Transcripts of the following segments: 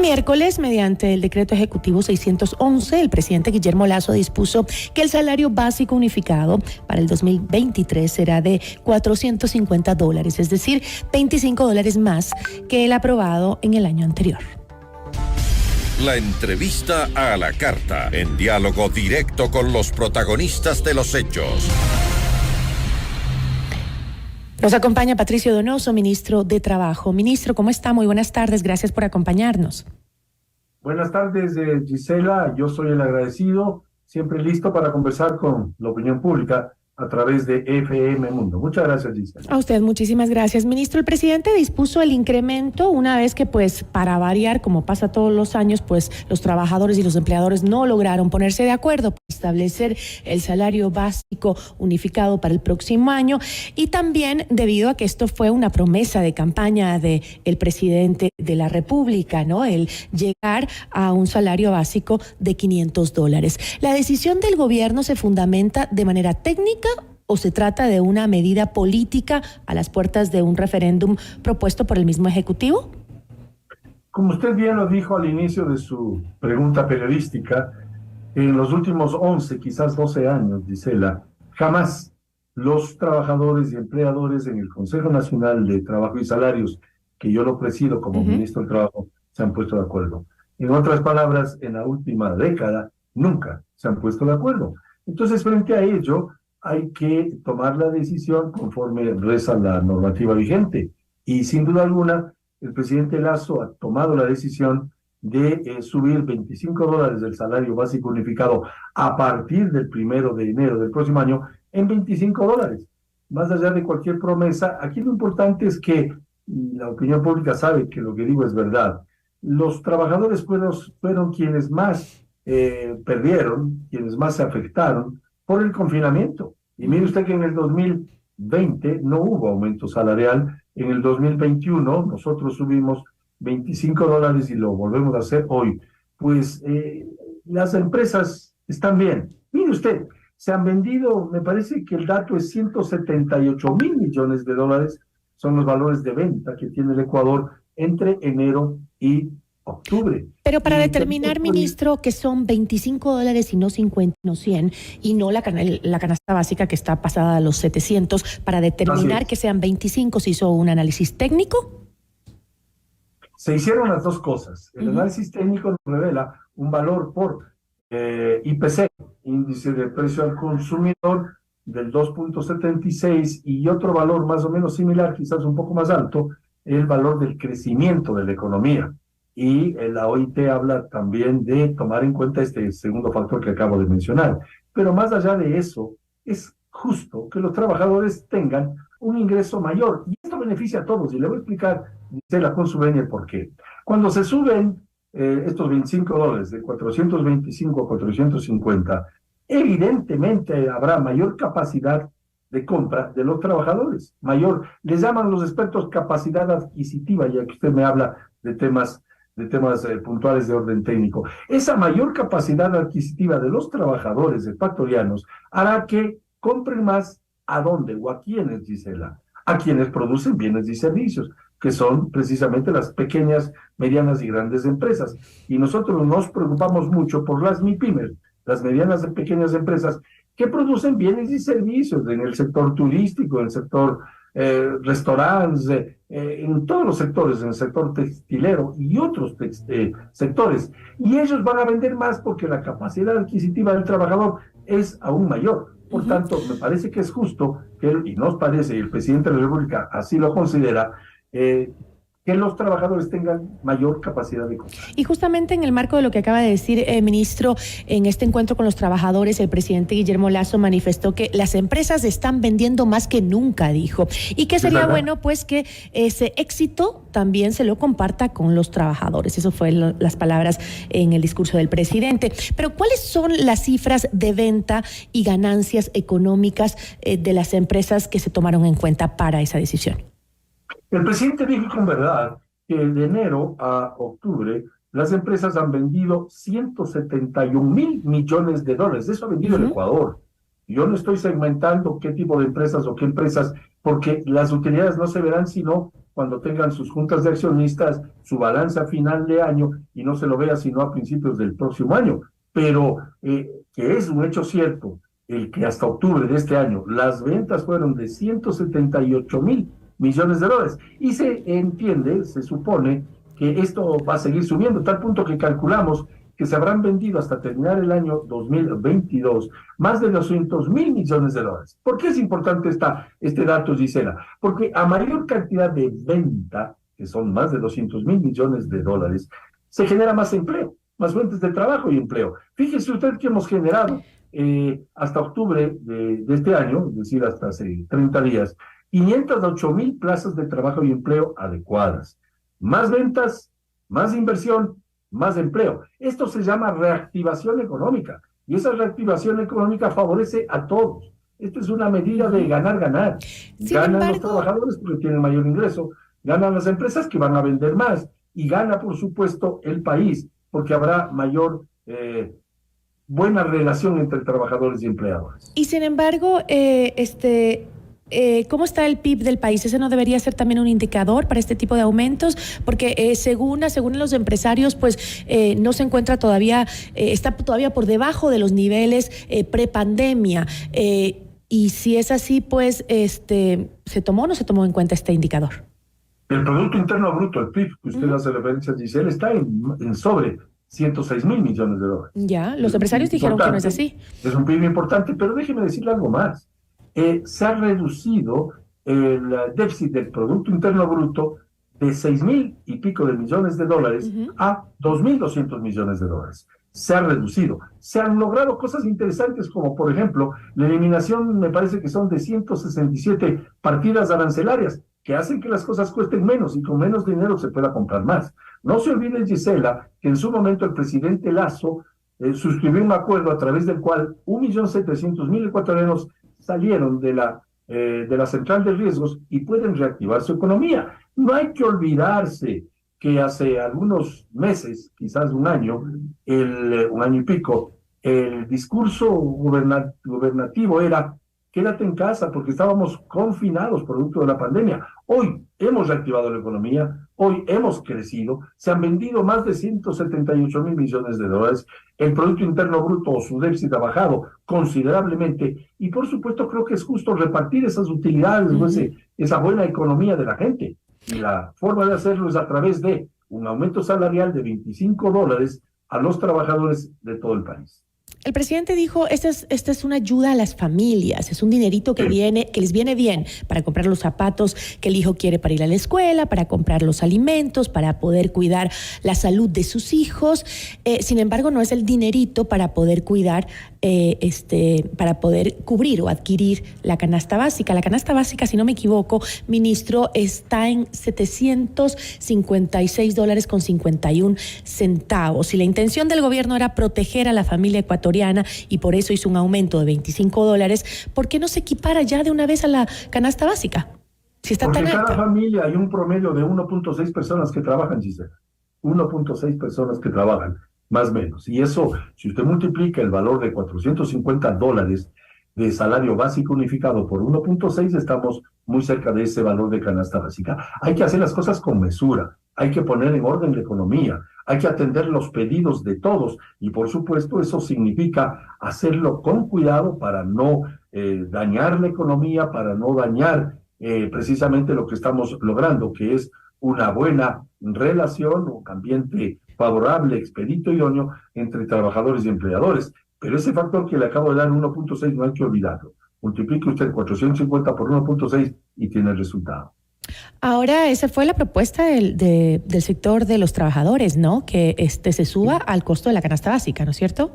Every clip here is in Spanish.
miércoles, mediante el decreto ejecutivo 611, el presidente Guillermo Lasso dispuso que el salario básico unificado para el 2023 será de $450, es decir, $25 más que el aprobado en el año anterior. La entrevista a la carta, en diálogo directo con los protagonistas de los hechos. Nos acompaña Patricio Donoso, ministro de Trabajo. Ministro, ¿cómo está? Muy buenas tardes, gracias por acompañarnos. Buenas tardes, Gisela. Yo soy el agradecido, siempre listo para conversar con la opinión pública a través de FM Mundo. Muchas gracias, Gisela. A usted, muchísimas gracias. Ministro, el presidente dispuso el incremento una vez que, para variar, como pasa todos los años, los trabajadores y los empleadores no lograron ponerse de acuerdo para establecer el salario básico unificado para el próximo año, y también debido a que esto fue una promesa de campaña del presidente de la República, ¿no? El llegar a un salario básico de $500. ¿La decisión del gobierno se fundamenta de manera técnica o se trata de una medida política a las puertas de un referéndum propuesto por el mismo Ejecutivo? Como usted bien lo dijo al inicio de su pregunta periodística, en los últimos 11, quizás 12 años, Gisela, jamás los trabajadores y empleadores en el Consejo Nacional de Trabajo y Salarios, que yo lo presido como ministro del Trabajo, se han puesto de acuerdo. En otras palabras, en la última década, nunca se han puesto de acuerdo. Entonces, frente a ello, hay que tomar la decisión conforme reza la normativa vigente. Y sin duda alguna, el presidente Lasso ha tomado la decisión de subir $25 del salario básico unificado a partir del 1 de enero del próximo año en $25. Más allá de cualquier promesa, aquí lo importante es que la opinión pública sabe que lo que digo es verdad. Los trabajadores fueron quienes más perdieron, quienes más se afectaron por el confinamiento. Y mire usted que en el 2020 no hubo aumento salarial. En el 2021 nosotros subimos $25 y lo volvemos a hacer hoy. Pues las empresas están bien. Mire usted, se han vendido, me parece que el dato es $178 millones, son los valores de venta que tiene el Ecuador entre enero y octubre. Pero para determinar, ministro, que son $25 y no 50, no 100, y no la canasta básica que está pasada a los 700, para determinar que sean 25, ¿se hizo un análisis técnico? Se hicieron las dos cosas. El análisis técnico nos revela un valor por IPC, índice de precio al consumidor, del 2.76, y otro valor más o menos similar, quizás un poco más alto, el valor del crecimiento de la economía. Y la OIT habla también de tomar en cuenta este segundo factor que acabo de mencionar. Pero más allá de eso, es justo que los trabajadores tengan un ingreso mayor. Y esto beneficia a todos. Y le voy a explicar, Gisela, con su venia, el por qué. Cuando se suben estos $25 de 425 a 450, evidentemente habrá mayor capacidad de compra de los trabajadores. Mayor, les llaman los expertos capacidad adquisitiva, ya que usted me habla de temas puntuales de orden técnico. Esa mayor capacidad adquisitiva de los trabajadores ecuatorianos hará que compren más. ¿A dónde o a quiénes, Gisela? A quienes producen bienes y servicios, que son precisamente las pequeñas, medianas y grandes empresas. Y nosotros nos preocupamos mucho por las MIPYMES, las medianas y pequeñas empresas que producen bienes y servicios en el sector turístico, en el sector restaurantes, en todos los sectores, en el sector textilero y otros sectores. Y ellos van a vender más porque la capacidad adquisitiva del trabajador es aún mayor. Por tanto, me parece que es justo, y nos parece, y el presidente de la República así lo considera, que los trabajadores tengan mayor capacidad de compra. Y justamente en el marco de lo que acaba de decir, ministro, en este encuentro con los trabajadores, el presidente Guillermo Lasso manifestó que las empresas están vendiendo más que nunca, dijo, y que sería bueno pues que ese éxito también se lo comparta con los trabajadores. Eso fue las palabras en el discurso del presidente. Pero ¿cuáles son las cifras de venta y ganancias económicas de las empresas que se tomaron en cuenta para esa decisión? El presidente dijo con verdad que de enero a octubre las empresas han vendido $171 millones. Eso ha vendido el Ecuador. Yo no estoy segmentando qué tipo de empresas o qué empresas, porque las utilidades no se verán sino cuando tengan sus juntas de accionistas, su balanza final de año, y no se lo vea sino a principios del próximo año. Pero que es un hecho cierto, el que hasta octubre de este año las ventas fueron de 178 mil millones de dólares. Y se entiende, se supone, que esto va a seguir subiendo, tal punto que calculamos que se habrán vendido hasta terminar el año 2022 más de 200 mil millones de dólares. ¿Por qué es importante este dato, Gisela? Porque a mayor cantidad de venta, que son más de 200 mil millones de dólares, se genera más empleo, más fuentes de trabajo y empleo. Fíjese usted que hemos generado hasta octubre de este año, es decir, hasta hace 30 días, 508 mil plazas de trabajo y empleo adecuadas. Más ventas, más inversión, más empleo. Esto se llama reactivación económica, y esa reactivación económica favorece a todos. Esto es una medida de ganar. Ganan los trabajadores porque tienen mayor ingreso, ganan las empresas que van a vender más, y gana, por supuesto, el país, porque habrá mayor buena relación entre trabajadores y empleadores. Y sin embargo, ¿cómo está el PIB del país? ¿Ese no debería ser también un indicador para este tipo de aumentos? Porque según los empresarios, pues no se encuentra todavía, está todavía por debajo de los niveles prepandemia. Y si es así, pues, ¿se tomó o no se tomó en cuenta este indicador? El Producto Interno Bruto, el PIB, que usted hace referencia, Giselle, está en sobre 106 mil millones de dólares. Ya, los empresarios dijeron que no es así. Es un PIB importante, pero déjeme decirle algo más. Se ha reducido el déficit del Producto Interno Bruto de 6 mil y pico de millones de dólares a 2.200 millones de dólares. Se ha reducido. Se han logrado cosas interesantes como, por ejemplo, la eliminación, me parece que son de 167 partidas arancelarias, que hacen que las cosas cuesten menos y con menos dinero se pueda comprar más. No se olvide, Gisela, que en su momento el presidente Lasso suscribió un acuerdo a través del cual 1.700.000 ecuatorianos salieron de la central de riesgos y pueden reactivar su economía. No hay que olvidarse que hace algunos meses, quizás un año y pico, el discurso gubernativo era: quédate en casa porque estábamos confinados producto de la pandemia. Hoy hemos reactivado la economía, hoy hemos crecido, se han vendido más de 178 mil millones de dólares, el Producto Interno Bruto o su déficit ha bajado considerablemente, y por supuesto creo que es justo repartir esas utilidades, esa buena economía de la gente. Y la forma de hacerlo es a través de un aumento salarial de $25 a los trabajadores de todo el país. El presidente dijo, esta es una ayuda a las familias, es un dinerito que les viene bien para comprar los zapatos que el hijo quiere para ir a la escuela, para comprar los alimentos, para poder cuidar la salud de sus hijos. Sin embargo, no es el dinerito para poder cuidar, para poder cubrir o adquirir la canasta básica. La canasta básica, si no me equivoco, ministro, está en $756.51. Si la intención del gobierno era proteger a la familia ecuatoriana y por eso hizo un aumento de $25, ¿por qué no se equipara ya de una vez a la canasta básica? Si está porque tan en cada alta. familia hay un promedio de 1.6 personas que trabajan, Gisela. 1.6 personas que trabajan, más o menos. Y eso, si usted multiplica el valor de $450 de salario básico unificado por 1.6, estamos muy cerca de ese valor de canasta básica. Hay que hacer las cosas con mesura, hay que poner en orden la economía, hay que atender los pedidos de todos, y por supuesto eso significa hacerlo con cuidado para no dañar la economía, para no dañar precisamente lo que estamos logrando, que es una buena relación, un ambiente favorable, expedito y idóneo entre trabajadores y empleadores. Pero ese factor que le acabo de dar, 1.6, no hay que olvidarlo. Multiplique usted 450 por 1.6 y tiene el resultado. Ahora, esa fue la propuesta del sector de los trabajadores, ¿no? Que se suba al costo de la canasta básica, ¿no es cierto?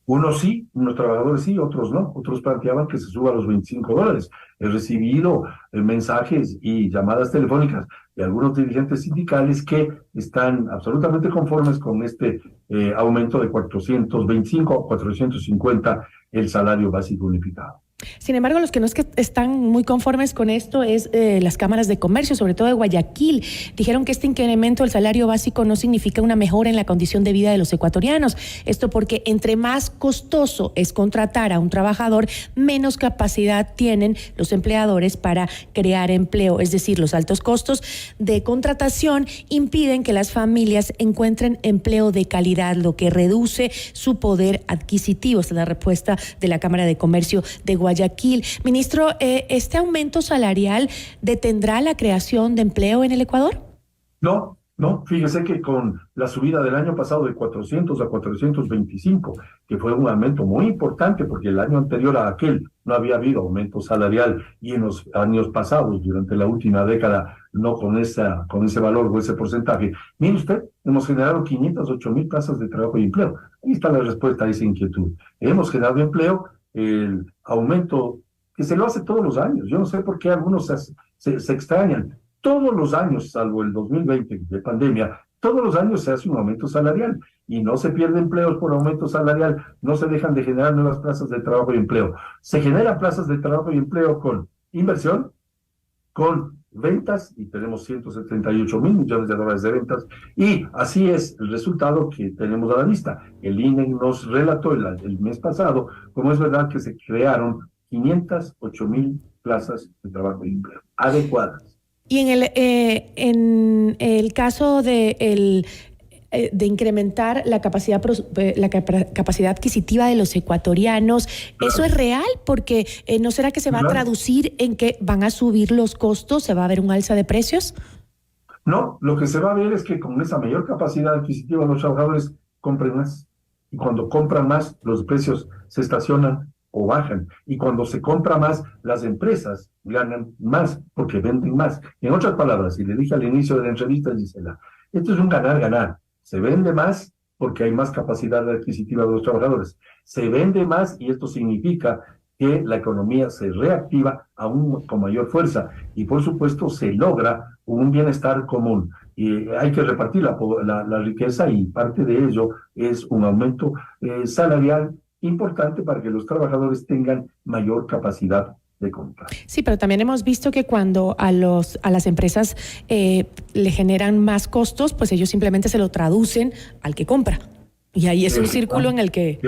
Unos sí, unos trabajadores sí, otros no. Otros planteaban que se suba a los $25. He recibido mensajes y llamadas telefónicas de algunos dirigentes sindicales que están absolutamente conformes con este aumento de 425 a 450 el salario básico unificado. Sin embargo, los que no es que están muy conformes con esto es las cámaras de comercio, sobre todo de Guayaquil. Dijeron que este incremento del salario básico no significa una mejora en la condición de vida de los ecuatorianos. Esto porque entre más costoso es contratar a un trabajador, menos capacidad tienen los empleadores para crear empleo. Es decir, los altos costos de contratación impiden que las familias encuentren empleo de calidad, lo que reduce su poder adquisitivo. Esta es la respuesta de la Cámara de Comercio de Guayaquil. Ministro, ¿este aumento salarial detendrá la creación de empleo en el Ecuador? No, no, fíjese que con la subida del año pasado de 400 a 425, que fue un aumento muy importante porque el año anterior a aquel no había habido aumento salarial y en los años pasados, durante la última década, no con ese valor o ese porcentaje. Mire usted, hemos generado 508,000 plazas de trabajo y empleo. Ahí está la respuesta a esa inquietud. Hemos generado empleo, el aumento que se lo hace todos los años. Yo no sé por qué algunos se extrañan. Todos los años, salvo el 2020 de pandemia, todos los años se hace un aumento salarial y no se pierden empleos por aumento salarial, no se dejan de generar nuevas plazas de trabajo y empleo. Se generan plazas de trabajo y empleo con inversión, con ventas, y tenemos 178,000 millones de dólares de ventas, y así es el resultado que tenemos a la vista. El INE nos relató el mes pasado cómo es verdad que se crearon 508,000 plazas de trabajo y empleo adecuadas. Y en el caso de incrementar la capacidad adquisitiva de los ecuatorianos, claro, ¿eso es real? Porque ¿no será que se va a traducir en que van a subir los costos? ¿Se va a ver un alza de precios? No, lo que se va a ver es que con esa mayor capacidad adquisitiva los trabajadores compren más. Y cuando compran más, los precios se estacionan o bajan. Y cuando se compra más, las empresas ganan más porque venden más. En otras palabras, y le dije al inicio de la entrevista, Gisela, esto es un ganar-ganar. Se vende más porque hay más capacidad adquisitiva de los trabajadores. Se vende más y esto significa que la economía se reactiva aún con mayor fuerza y por supuesto se logra un bienestar común. Y hay que repartir la riqueza y parte de ello es un aumento salarial importante para que los trabajadores tengan mayor capacidad de compra. Sí, pero también hemos visto que cuando a las empresas le generan más costos, pues ellos simplemente se lo traducen al que compra. Y ahí es un círculo en el que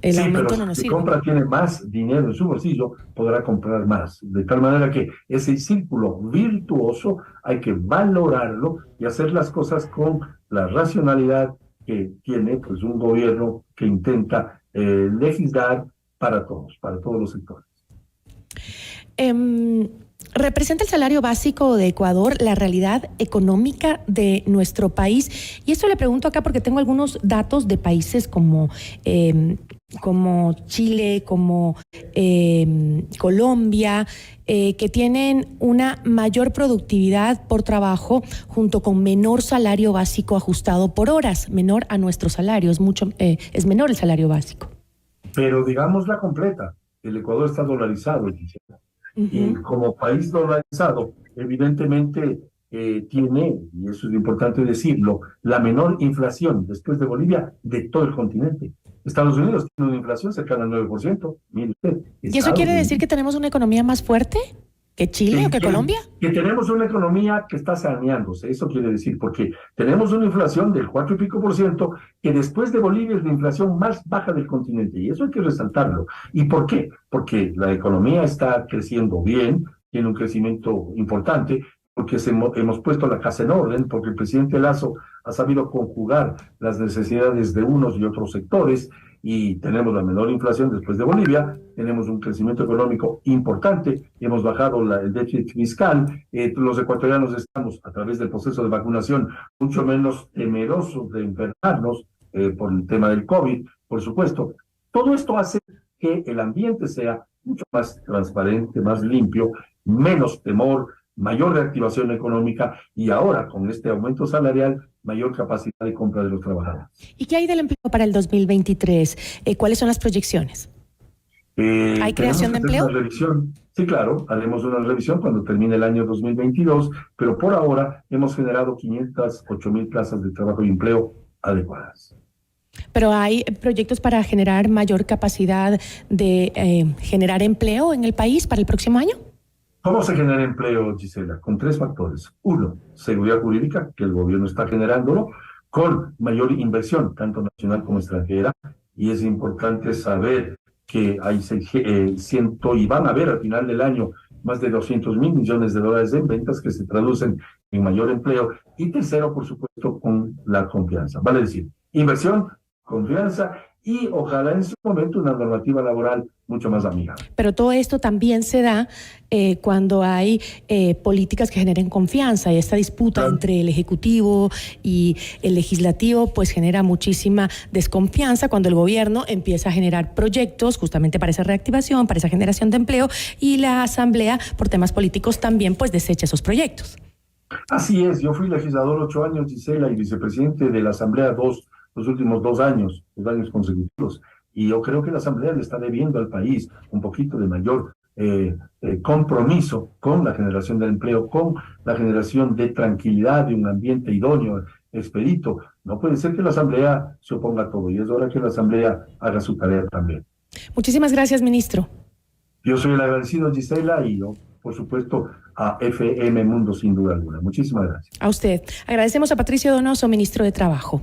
el aumento no nos sirve. Si compra tiene más dinero en su bolsillo, podrá comprar más. De tal manera que ese círculo virtuoso hay que valorarlo y hacer las cosas con la racionalidad que tiene pues un gobierno que intenta legislar para todos los sectores. ¿Representa el salario básico de Ecuador la realidad económica de nuestro país? Y esto le pregunto acá porque tengo algunos datos de países como Chile, como Colombia, que tienen una mayor productividad por trabajo junto con menor salario básico ajustado por horas, menor a nuestro salario, es menor el salario básico. Pero digamos la completa, el Ecuador está dolarizado, y como país dolarizado, evidentemente tiene, y eso es importante decirlo, la menor inflación después de Bolivia de todo el continente. Estados Unidos tiene una inflación cercana al 9%. Mire usted. ¿Y eso quiere decir que tenemos una economía más fuerte que Chile o que Colombia? Que tenemos una economía que está saneándose, eso quiere decir, porque tenemos una inflación del 4 y pico %, que después de Bolivia es la inflación más baja del continente, y eso hay que resaltarlo. ¿Y por qué? Porque la economía está creciendo bien, tiene un crecimiento importante, porque hemos puesto la casa en orden, porque el presidente Lasso ha sabido conjugar las necesidades de unos y otros sectores, y tenemos la menor inflación después de Bolivia, tenemos un crecimiento económico importante, hemos bajado el déficit fiscal, los ecuatorianos estamos, a través del proceso de vacunación, mucho menos temerosos de enfermarnos por el tema del COVID, por supuesto. Todo esto hace que el ambiente sea mucho más transparente, más limpio, menos temor, mayor reactivación económica y ahora con este aumento salarial, mayor capacidad de compra de los trabajadores. ¿Y qué hay del empleo para el 2023? ¿Cuáles son las proyecciones? ¿Hay creación de empleo? Una revisión. Sí, claro, haremos una revisión cuando termine el año 2022, pero por ahora hemos generado 508,000 plazas de trabajo y empleo adecuadas. Pero hay proyectos para generar mayor capacidad de generar empleo en el país para el próximo año. ¿Cómo se genera empleo, Gisela? Con 3 factores. Uno, seguridad jurídica, que el gobierno está generándolo, con mayor inversión, tanto nacional como extranjera. Y es importante saber que hay y van a haber al final del año más de 200.000 millones de dólares en ventas que se traducen en mayor empleo. Y tercero, por supuesto, con la confianza. Vale decir, inversión, confianza y ojalá en su momento una normativa laboral mucho más amigable. Pero todo esto también se da cuando hay políticas que generen confianza, y esta disputa entre el Ejecutivo y el Legislativo pues genera muchísima desconfianza cuando el gobierno empieza a generar proyectos justamente para esa reactivación, para esa generación de empleo, y la Asamblea por temas políticos también pues desecha esos proyectos. Así es, yo fui legislador 8 años, Gisela, y vicepresidente de la Asamblea los últimos 2 años, 2 años consecutivos. Y yo creo que la Asamblea le está debiendo al país un poquito de mayor compromiso con la generación del empleo, con la generación de tranquilidad, de un ambiente idóneo, expedito. No puede ser que la Asamblea se oponga a todo, y es hora que la Asamblea haga su tarea también. Muchísimas gracias, ministro. Yo soy el agradecido, Gisela, y yo, por supuesto, a FM Mundo sin duda alguna. Muchísimas gracias. A usted. Agradecemos a Patricio Donoso, ministro de Trabajo.